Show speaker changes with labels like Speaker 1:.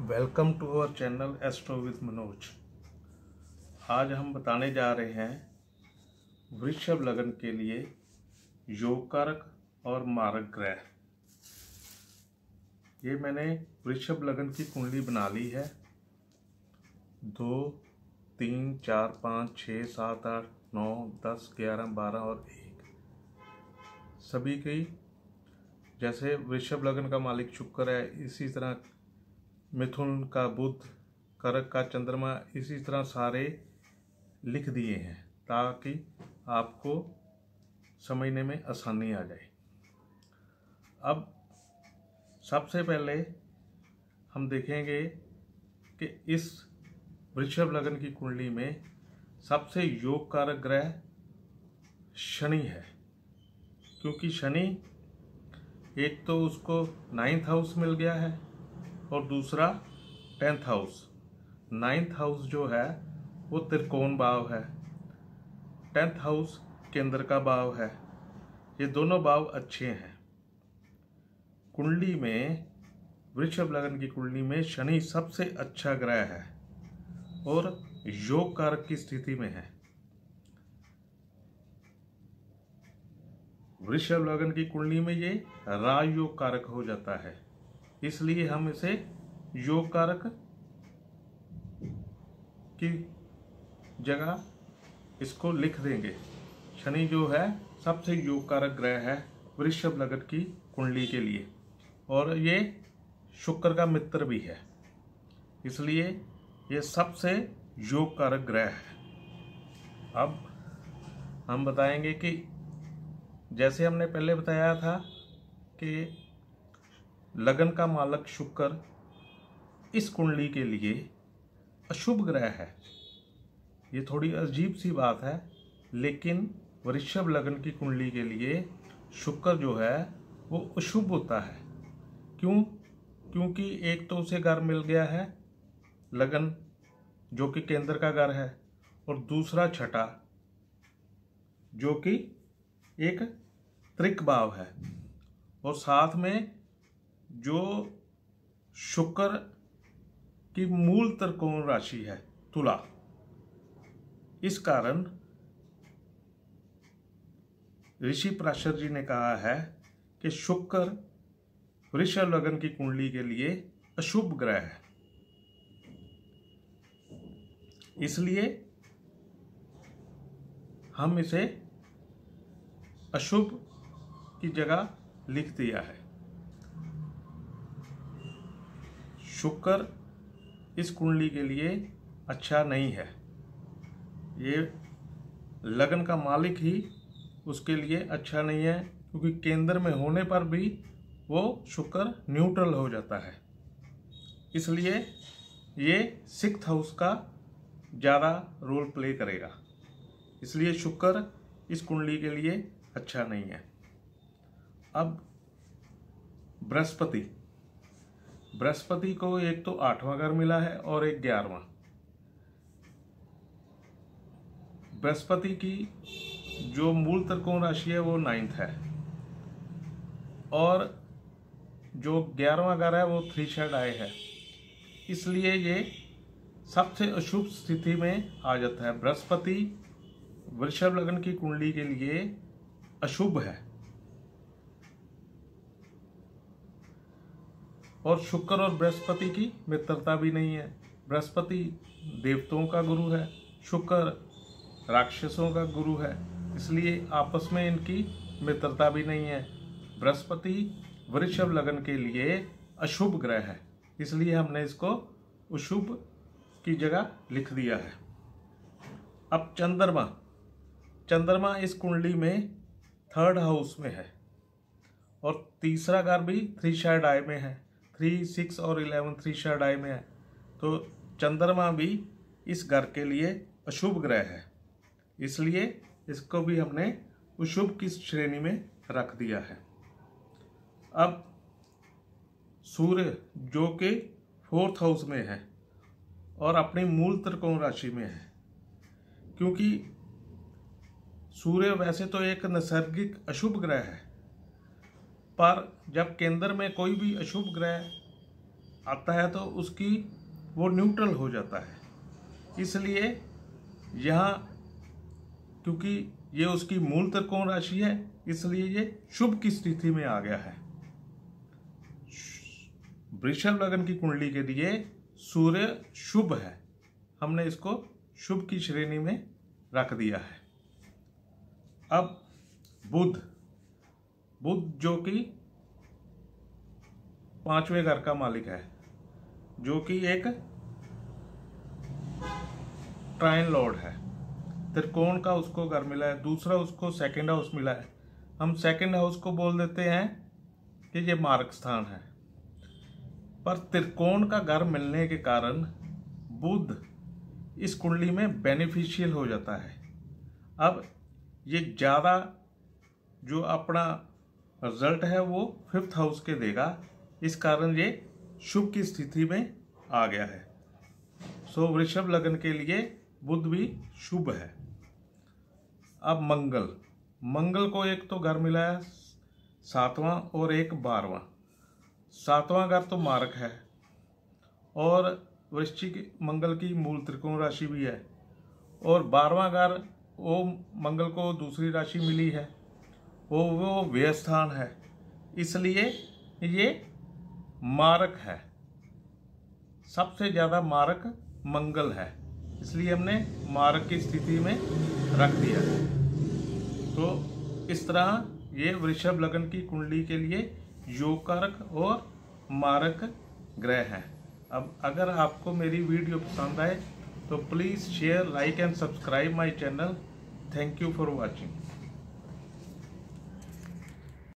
Speaker 1: Welcome to our channel astro with Manoj. आज हम बताने जा रहे हैं वृषभ लग्न के लिए योग कारक और मारक ग्रह। ये मैंने वृषभ लग्न की कुंडली बना ली है। 2, 3, 4, 5, 6, 7, 8, 9, 10, 11, 12 और 1 सभी की, जैसे वृषभ लग्न का मालिक शुक्र है, इसी तरह मिथुन का बुध, कर्क का चंद्रमा, इसी तरह सारे लिख दिए हैं ताकि आपको समझने में आसानी आ जाए। अब सबसे पहले हम देखेंगे कि इस वृषभ लग्न की कुंडली में सबसे योग कारक ग्रह शनि है, क्योंकि शनि एक तो उसको 9th हाउस मिल गया है और दूसरा 10th हाउस। 9th हाउस जो है वो त्रिकोण भाव है, 10th हाउस केंद्र का भाव है। ये दोनों भाव अच्छे हैं। कुंडली में, वृषभ लग्न की कुंडली में शनि सबसे अच्छा ग्रह है और योग कारक की स्थिति में है। वृषभ लग्न की कुंडली में ये राजयोग कारक हो जाता है, इसलिए हम इसे योग कारक की जगह इसको लिख देंगे। शनि जो है सबसे योग कारक ग्रह है वृषभ लग्न की कुंडली के लिए, और ये शुक्र का मित्र भी है, इसलिए ये सबसे योग कारक ग्रह है। अब हम बताएंगे कि जैसे हमने पहले बताया था कि लगन का मालक शुक्र इस कुंडली के लिए अशुभ ग्रह है। ये थोड़ी अजीब सी बात है, लेकिन वृषभ लग्न की कुंडली के लिए शुक्र जो है वो अशुभ होता है। क्यों? क्योंकि एक तो उसे घर मिल गया है लगन, जो कि केंद्र का घर है, और दूसरा छठा जो कि एक त्रिक भाव है, और साथ में जो शुक्र की मूल त्रिकोण राशि है तुला। इस कारण ऋषि पराशर जी ने कहा है कि शुक्र वृषभ लग्न की कुंडली के लिए अशुभ ग्रह है, इसलिए हम इसे अशुभ की जगह लिख दिया है। शुक्र इस कुंडली के लिए अच्छा नहीं है। ये लगन का मालिक ही उसके लिए अच्छा नहीं है, क्योंकि केंद्र में होने पर भी वो शुक्र न्यूट्रल हो जाता है, इसलिए ये 6th हाउस का ज़्यादा रोल प्ले करेगा। इसलिए शुक्र इस कुंडली के लिए अच्छा नहीं है। अब बृहस्पति को एक तो 8वां घर मिला है और एक 11वां। बृहस्पति की जो मूल त्रिकोण राशि है वो 9th है, और जो 11वां घर है वो 3 शेड आए है, इसलिए ये सबसे अशुभ स्थिति में आ जाता है। बृहस्पति वृषभ लग्न की कुंडली के लिए अशुभ है, और शुक्र और बृहस्पति की मित्रता भी नहीं है। बृहस्पति देवताओं का गुरु है, शुक्र राक्षसों का गुरु है, इसलिए आपस में इनकी मित्रता भी नहीं है। बृहस्पति वृषभ लग्न के लिए अशुभ ग्रह है, इसलिए हमने इसको अशुभ की जगह लिख दिया है। अब चंद्रमा इस कुंडली में 3rd हाउस में है, और तीसरा घर भी 3 शेड आय में है। 3, 6 और 11 3 शेड आय में है, तो चंद्रमा भी इस घर के लिए अशुभ ग्रह है, इसलिए इसको भी हमने अशुभ की श्रेणी में रख दिया है। अब सूर्य जो कि 4th हाउस में है और अपनी मूल त्रिकोण राशि में है, क्योंकि सूर्य वैसे तो एक नैसर्गिक अशुभ ग्रह है, पर जब केंद्र में कोई भी अशुभ ग्रह आता है तो उसकी वो न्यूट्रल हो जाता है। इसलिए यहाँ क्योंकि ये उसकी मूल त्रिकोण राशि है, इसलिए ये शुभ की स्थिति में आ गया है। वृषभ लग्न की कुंडली के लिए सूर्य शुभ है, हमने इसको शुभ की श्रेणी में रख दिया है। अब बुध जो कि 5वें घर का मालिक है, जो कि एक ट्राइन लॉर्ड है, त्रिकोण का उसको घर मिला है, दूसरा उसको सेकंड हाउस मिला है। हम सेकंड हाउस को बोल देते हैं कि ये मार्ग स्थान है, पर त्रिकोण का घर मिलने के कारण बुध इस कुंडली में बेनिफिशियल हो जाता है। अब ये ज़्यादा जो अपना रिजल्ट है वो 5th हाउस के देगा, इस कारण ये शुभ की स्थिति में आ गया है। सो वृषभ लग्न के लिए बुध भी शुभ है। अब मंगल को एक तो घर मिला है 7वां और एक 12वां। 7वां घर तो मारक है और वृश्चिक मंगल की मूल त्रिकोण राशि भी है, और 12वां घर वो मंगल को दूसरी राशि मिली है, वो व्यय स्थान है, इसलिए ये मारक है। सबसे ज़्यादा मारक मंगल है, इसलिए हमने मारक की स्थिति में रख दिया है। तो इस तरह ये वृषभ लग्न की कुंडली के लिए योगकारक और मारक ग्रह हैं। अब अगर आपको मेरी वीडियो पसंद आए तो please share, like and subscribe my channel. Thank you for watching.